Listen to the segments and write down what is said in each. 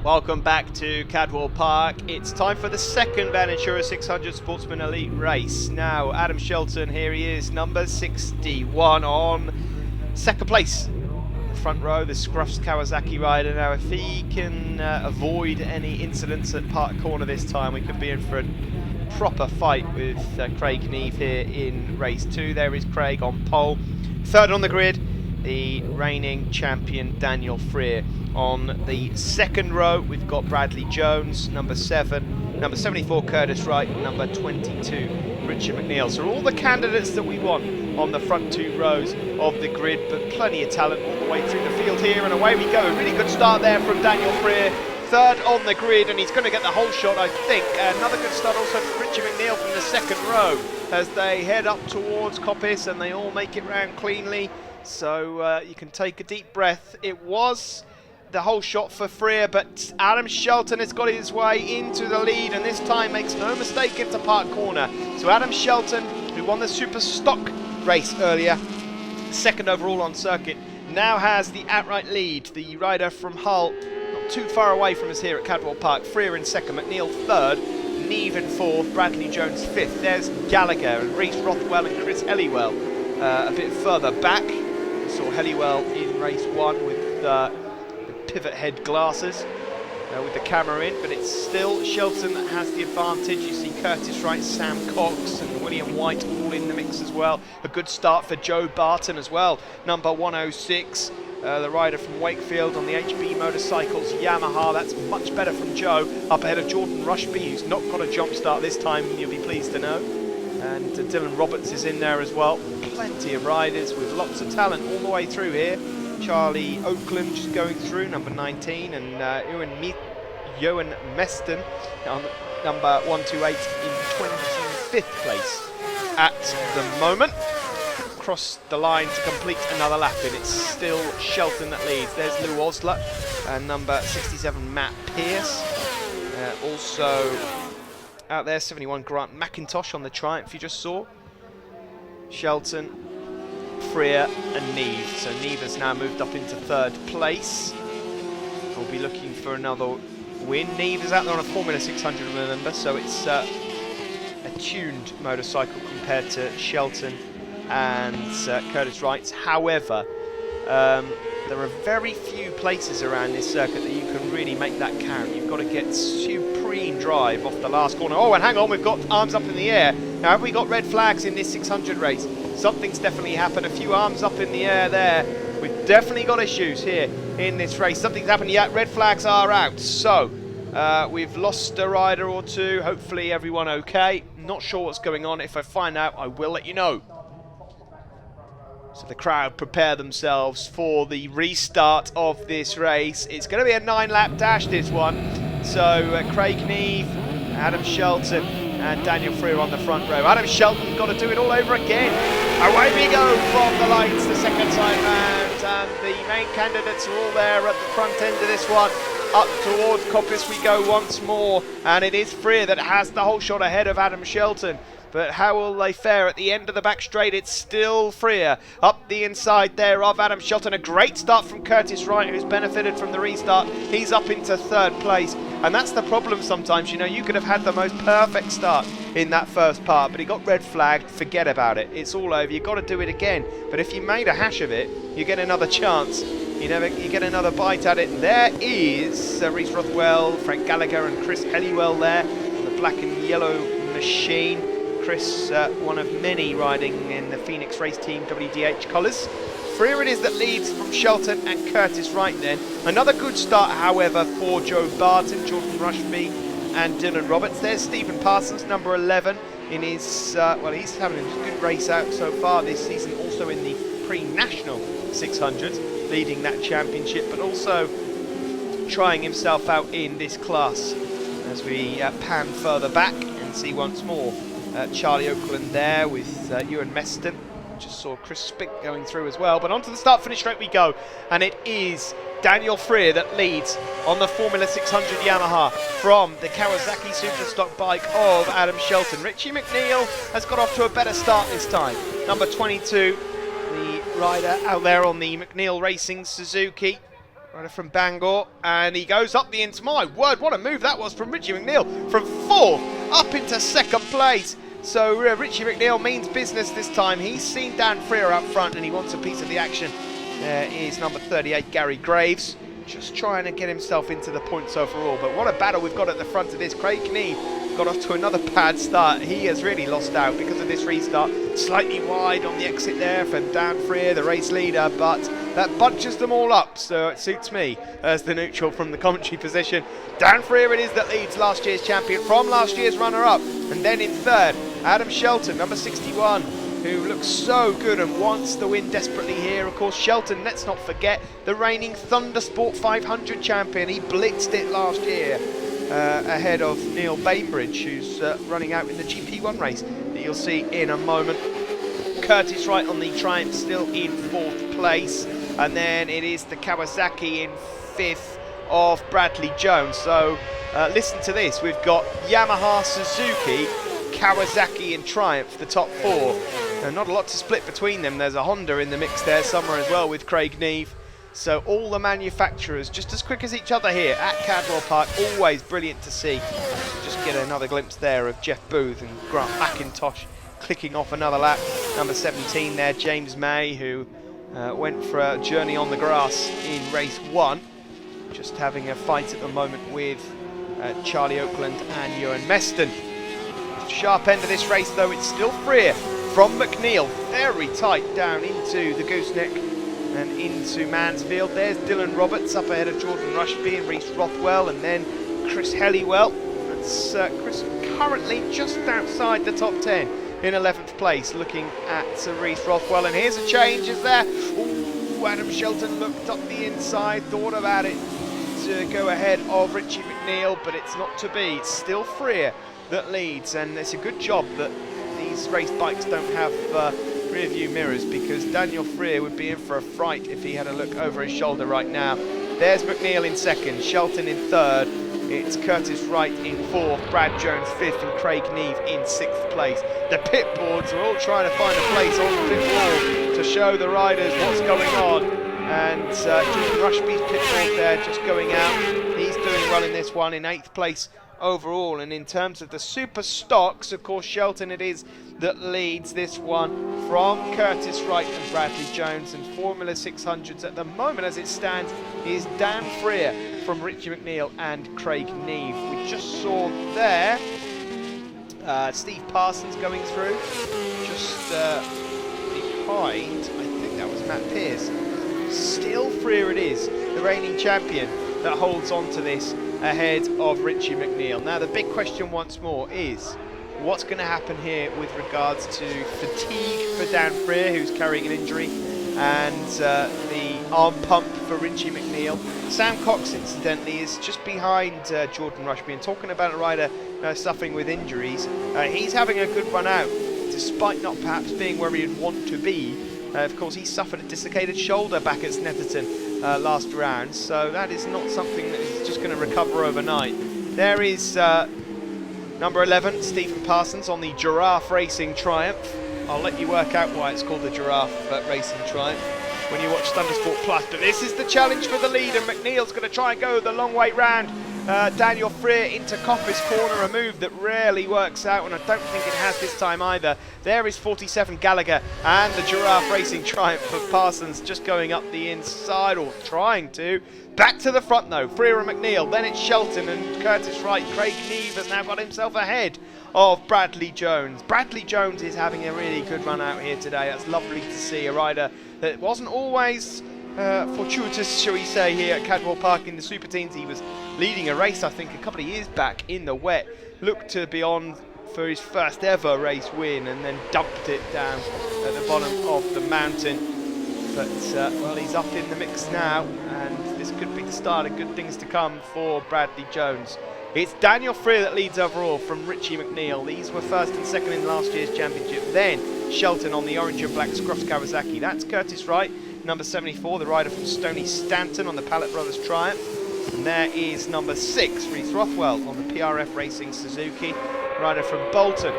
Welcome back to Cadwell Park. It's time for the second Van Insura 600 Sportsman Elite race. Now, Adam Shelton, here he is, number 61 on second place. The front row, the Scruffs Kawasaki rider. Now, if he can avoid any incidents at Park Corner this time, we could be in for a proper fight with Craig Neve here in race 2. There is Craig on pole. Third on the grid, the reigning champion Daniel Freer. On the second row, we've got Bradley Jones, number 7, number 74 Curtis Wright, number 22 Richard McNeil. So all the candidates that we want on the front two rows of the grid, but plenty of talent all the way through the field here, and away we go. A really good start there from Daniel Freer, third on the grid, and he's going to get the whole shot, I think. Another good start also from Richard McNeil from the second row as they head up towards Coppice, and they all make it round cleanly. So you can take a deep breath. It was the whole shot for Freer, but Adam Shelton has got his way into the lead, and this time makes no mistake into Park Corner. So Adam Shelton, who won the Super Stock race earlier, second overall on circuit, now has the outright lead. The rider from Hull, not too far away from us here at Cadwell Park. Freer in second, McNeil third, Neve in fourth, Bradley Jones fifth. There's Gallagher and Reese Rothwell and Chris Helliwell a bit further back. We saw Helliwell in race 1 with the pivot head glasses with the camera in, but it's still Shelton that has the advantage. You see Curtis Wright, Sam Cox and William White all in the mix as well. A good start for Joe Barton as well, number 106, the rider from Wakefield on the HB Motorcycles Yamaha. That's much better from Joe, up ahead of Jordan Rushby, who's not got a jump start this time, you'll be pleased to know. And Dylan Roberts is in there as well. Plenty of riders with lots of talent all the way through here. Charlie Oakland just going through, number 19, and Johan Meston on number 128 in 25th place at the moment. Across the line to complete another lap in. It's still Shelton that leads. There's Lou Osler and number 67 Matt Pierce. Also out there 71 Grant McIntosh on the Triumph you just saw. Shelton, Freer and Neve. So Neve has now moved up into third place. We'll be looking for another win. Neve is out there on a Formula 600, remember, so it's a tuned motorcycle compared to Shelton and Curtis Wright's. However, there are very few places around this circuit that you can really make that count. You've got to get supreme drive off the last corner. Oh, and hang on, we've got arms up in the air. Now, have we got red flags in this 600 race? Something's definitely happened. A few arms up in the air there. We've definitely got issues here in this race. Something's happened. Yeah, red flags are out. So, we've lost a rider or two. Hopefully everyone okay. Not sure what's going on. If I find out, I will let you know. So the crowd prepare themselves for the restart of this race. It's going to be a 9-lap dash, this one. So Craig Neve, Adam Shelton and Daniel Freer on the front row. Adam Shelton's got to do it all over again. Away we go from the lights the second time round, and the main candidates are all there at the front end of this one. Up towards Coppice we go once more, and it is Freer that has the whole shot ahead of Adam Shelton. But how will they fare at the end of the back straight? It's still Freer up the inside there of Adam Shelton. A great start from Curtis Wright, who's benefited from the restart. He's up into third place. And that's the problem sometimes, you know, you could have had the most perfect start in that first part, but he got red flagged, forget about it. It's all over, you've got to do it again. But if you made a hash of it, you get another chance. You get another bite at it. There is Reese Rothwell, Frank Gallagher and Chris Helliwell there on the black and yellow machine. Chris, one of many riding in the Phoenix Race Team WDH colours. Freer it is that leads from Shelton and Curtis Wright then. Another good start, however, for Joe Barton, Jordan Rushby and Dylan Roberts. There's Stephen Parsons, number 11, in his, well, he's having a good race out so far this season, also in the pre-national 600, leading that championship, but also trying himself out in this class. As we pan further back and see once more Charlie Oakland there with Ewan Meston. Just saw Chris Spink going through as well. But onto the start-finish straight we go. And it is Daniel Freer that leads on the Formula 600 Yamaha from the Kawasaki Superstock bike of Adam Shelton. Richie McNeil has got off to a better start this time. Number 22, the rider out there on the McNeil Racing Suzuki. Rider from Bangor, and he goes up the inside. My word, what a move that was from Richie McNeil. From 4th up into 2nd place. So Richie McNeil means business this time. He's seen Dan Freer up front and he wants a piece of the action. There is number 38, Gary Graves, just trying to get himself into the points overall. But what a battle we've got at the front of this. Craig Knee got off to another bad start. He has really lost out because of this restart. Slightly wide on the exit there from Dan Freer, the race leader, but that bunches them all up, so it suits me as the neutral from the commentary position. Dan Freer it is that leads last year's champion from last year's runner-up. And then in 3rd, Adam Shelton, number 61, who looks so good and wants the win desperately here. Of course, Shelton, let's not forget, the reigning Thundersport 500 champion. He blitzed it last year ahead of Neil Bainbridge, who's running out in the GP1 race that you'll see in a moment. Curtis Wright on the Triumph still in 4th place. And then it is the Kawasaki in 5th of Bradley Jones. So listen to this. We've got Yamaha, Suzuki, Kawasaki and Triumph, the top 4. And not a lot to split between them. There's a Honda in the mix there somewhere as well with Craig Neve. So all the manufacturers just as quick as each other here at Cadwell Park. Always brilliant to see. Just get another glimpse there of Jeff Booth and Grant McIntosh clicking off another lap. Number 17 there, James May, who went for a journey on the grass in race 1. Just having a fight at the moment with Charlie Oakland and Ewan Meston. Sharp end of this race though, it's still Freer from McNeil, very tight down into the gooseneck and into Mansfield. There's Dylan Roberts up ahead of Jordan Rushby and Reese Rothwell, and then Chris Helliwell. That's Chris currently just outside the top 10 in 11th place, looking at Reese Rothwell. And here's a change, is there? Ooh, Adam Shelton looked up the inside, thought about it to go ahead of Richie McNeil, but it's not to be. It's still Freer that leads, and it's a good job that these race bikes don't have rear view mirrors, because Daniel Freer would be in for a fright if he had a look over his shoulder right now. There's McNeil in 2nd, Shelton in 3rd, it's Curtis Wright in 4th, Brad Jones 5th and Craig Neve in 6th place. The pit boards are all trying to find a place on the pit wall to show the riders what's going on. And Jordan Rushby's pit board there just going out. He's doing well in this one, in 8th place overall. And in terms of the super stocks, of course, Shelton it is that leads this one from Curtis Wright and Bradley Jones. And Formula 600s at the moment as it stands is Dan Freer from Richie McNeil and Craig Neve. We just saw there Steve Parsons going through just behind, I think that was Matt Pearce. Still Freer it is, the reigning champion, that holds on to this ahead of Richie McNeil. Now the big question once more is, what's going to happen here with regards to fatigue for Dan Freer, who's carrying an injury, and the arm pump for Richie McNeil. Sam Cox, incidentally, is just behind Jordan Rushby, and talking about a rider suffering with injuries, he's having a good run out, despite not perhaps being where he'd want to be. Of course, he suffered a dislocated shoulder back at Snetterton last round, so that is not something that is just going to recover overnight. There is number 11, Stephen Parsons, on the Giraffe Racing Triumph. I'll let you work out why it's called the Giraffe Racing Triumph when you watch Thundersport Plus. But this is the challenge for the lead, and McNeil's going to try and go the long way round. Daniel Freer into Coppice corner, a move that rarely works out, and I don't think it has this time either. There is 47 Gallagher and the Giraffe Racing Triumph of Parsons just going up the inside, or trying to. Back to the front though, Freer and McNeil, then it's Shelton and Curtis Wright. Craig Neve has now got himself ahead of Bradley Jones. Bradley Jones is having a really good run out here today. That's lovely to see, a rider that wasn't always fortuitous, shall we say, here at Cadwell Park in the Super Teens. He was leading a race, I think, a couple of years back in the wet. Looked to be on for his first ever race win, and then dumped it down at the bottom of the mountain. But, well, he's up in the mix now, and this could be the start of good things to come for Bradley Jones. It's Daniel Freer that leads overall from Richie McNeil. These were first and second in last year's championship. Then Shelton on the orange and black Scroffs Kawasaki. That's Curtis Wright, number 74, the rider from Stony Stanton on the Pallet Brothers Triumph. And there is number 6, Reese Rothwell on the PRF Racing Suzuki, rider from Bolton.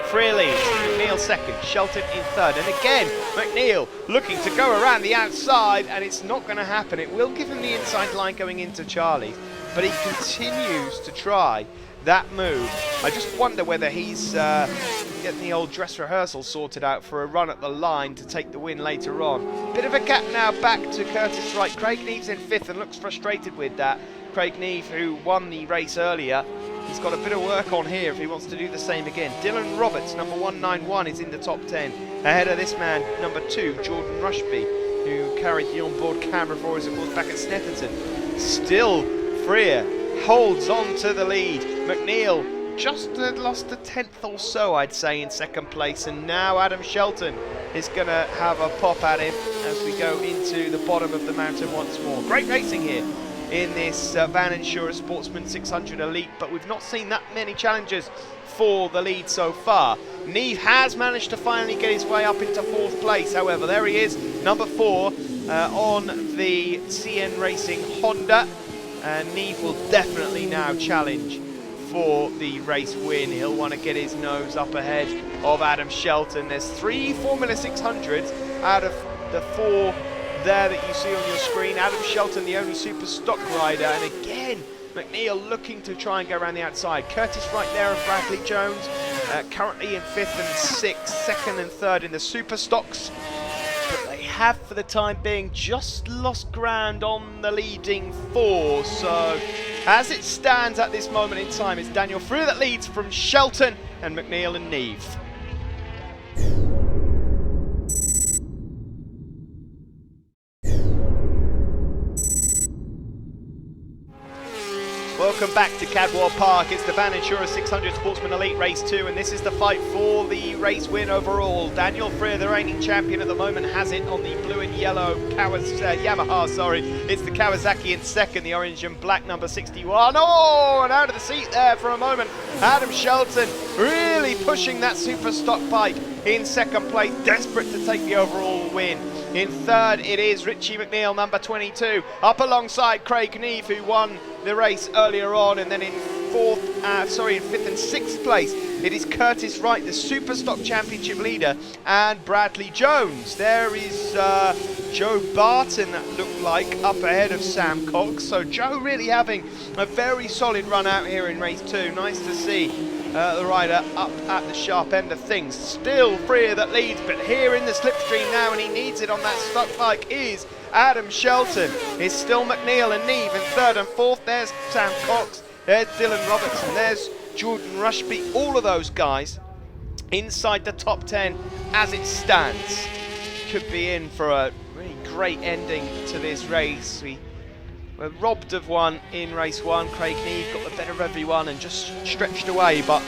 Freer leads, McNeil second, Shelton in third, and again McNeil looking to go around the outside, and it's not going to happen. It will give him the inside line going into Charlie, but he continues to try that move. I just wonder whether he's getting the old dress rehearsal sorted out for a run at the line to take the win later on. Bit of a gap now back to Curtis Wright. Craig Neve's in fifth and looks frustrated with that. Craig Neve, who won the race earlier, he's got a bit of work on here if he wants to do the same again. Dylan Roberts, number 191, is in the top 10. Ahead of this man, number 2, Jordan Rushby, who carried the onboard camera for us, of course, back at Snetterton. Still, Freer holds on to the lead. McNeil just lost a tenth or so, I'd say, in second place, and now Adam Shelton is going to have a pop at him as we go into the bottom of the mountain once more. Great racing here in this Van Insura Sportsman 600 Elite, but we've not seen that many challenges for the lead so far. Neve has managed to finally get his way up into fourth place, however, there he is, number 4 on the CN Racing Honda, and Neve will definitely now challenge for the race win. He'll want to get his nose up ahead of Adam Shelton. There's 3 Formula 600s out of the 4 there that you see on your screen. Adam Shelton, the only super stock rider, and again McNeil looking to try and go around the outside. Curtis Wright there and Bradley Jones currently in 5th and 6th, 2nd and 3rd in the super stocks, but they have for the time being just lost ground on the leading 4. So as it stands at this moment in time, it's Daniel Freer that leads from Shelton and McNeil and Neve. Welcome back to Cadwell Park. It's the Van Insura 600 Sportsman Elite Race 2, and this is the fight for the race win overall. Daniel Freer, the reigning champion at the moment, has it on the blue and yellow Yamaha, sorry. It's the Kawasaki in second, the orange and black number 61. Oh, and out of the seat there for a moment. Adam Shelton really pushing that super stock bike in second place, desperate to take the overall win. In third, it is Richie McNeil, number 22, up alongside Craig Neve, who won the race earlier on, and then in 5th and 6th place, it is Curtis Wright, the Super Stock Championship leader, and Bradley Jones. There is Joe Barton, that looked like, up ahead of Sam Cox. So Joe really having a very solid run out here in race 2. Nice to see the rider up at the sharp end of things. Still Freer that leads, but here in the slipstream now, and he needs it on that stock bike, is Adam Shelton. It's still McNeil and Neve in 3rd and 4th. There's Sam Cox, there's Dylan Roberts, and there's Jordan Rushby. All of those guys inside the top 10 as it stands. Could be in for a really great ending to this race. We were robbed of one in race 1. Craig Neve got the better of everyone and just stretched away, but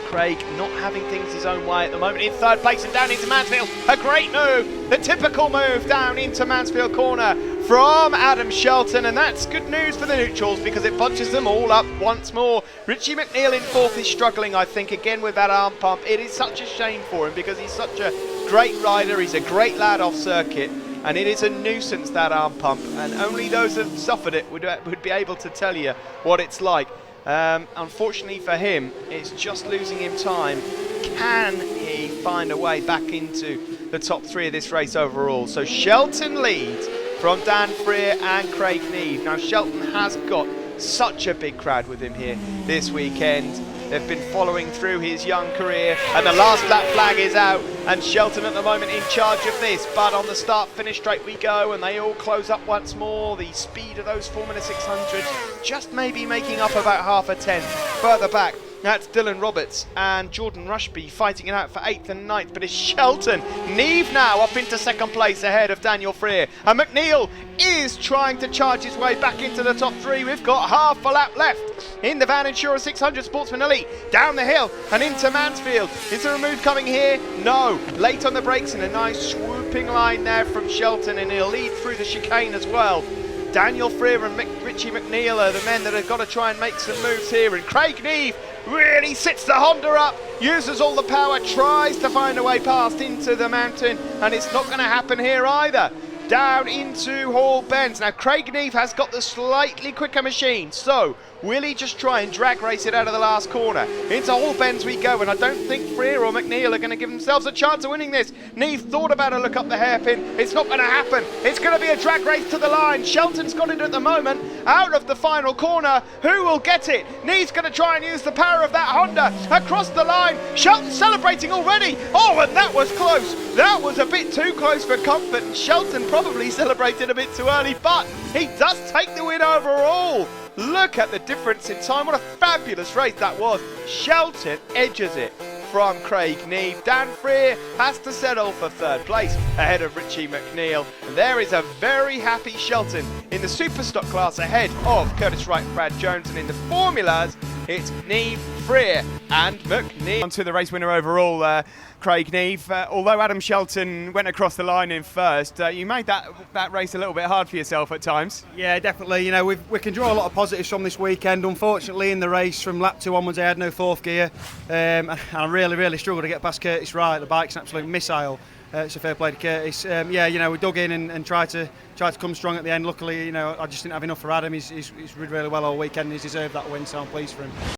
Craig not having things his own way at the moment. In 3rd place and down into Mansfield. A great move, the typical move down into Mansfield corner from Adam Shelton, and that's good news for the neutrals because it bunches them all up once more. Richie McNeil in 4th is struggling, I think, again with that arm pump. It is such a shame for him because he's such a great rider. He's a great lad off circuit, and it is a nuisance, that arm pump, and only those who have suffered it would be able to tell you what it's like. Unfortunately for him, it's just losing him time. Can he find a way back into the top 3 of this race overall? So Shelton leads from Dan Freer and Craig Neve. Now Shelton has got such a big crowd with him here this weekend. They've been following through his young career, and the last lap flag is out, and Shelton at the moment in charge of this, but on the start-finish straight we go, and they all close up once more. The speed of those Formula 600s just maybe making up about half a tenth. Further back, that's Dylan Roberts and Jordan Rushby fighting it out for 8th and 9th, but it's Shelton. Neve now up into 2nd place ahead of Daniel Freer, and McNeil is trying to charge his way back into the top 3. We've got half a lap left in the Van Insura 600 Sportsman Elite. Down the hill and into Mansfield. Is there a move coming here? No. Late on the brakes, and a nice swooping line there from Shelton, and he'll lead through the chicane as well. Daniel Freer and Richie McNeil are the men that have got to try and make some moves here, and Craig Neve really sits the Honda up, uses all the power, tries to find a way past into the mountain, and it's not going to happen here either. down into Hall Bends. Now Craig Neve has got the slightly quicker machine, so will he just try and drag race it out of the last corner? Into Hall Bends we go, and I don't think Freer or McNeil are going to give themselves a chance of winning this. Neve thought about a look up the hairpin. It's not going to happen. It's going to be a drag race to the line. Shelton's got it at the moment, out of the final corner. Who will get it? Neve's going to try and use the power of that Honda across the line. Shelton celebrating already. Oh, and that was close. That was a bit too close for comfort. Shelton probably celebrated a bit too early, but he does take the win overall. Look at the difference in time. What a fabulous race that was. Shelton edges it from Craig Neve. Dan Freer has to settle for third place ahead of Richie McNeil. And there is a very happy Shelton in the Superstock class ahead of Curtis Wright and Brad Jones. And in the formulas, it's Neve, Freer and McNeil. On to the race winner overall, Craig Neve. Although Adam Shelton went across the line in first, you made that race a little bit hard for yourself at times. Yeah, definitely. You know, we can draw a lot of positives from this weekend. Unfortunately, in the race from lap 2 onwards, I had no fourth gear, and I really struggled to get past Curtis Wright. The bike's an absolute missile. It's a fair play to Curtis. Yeah, you know, we dug in and tried to come strong at the end. Luckily, you know, I just didn't have enough for Adam. He's rid really well all weekend. He's deserved that win, so I'm pleased for him.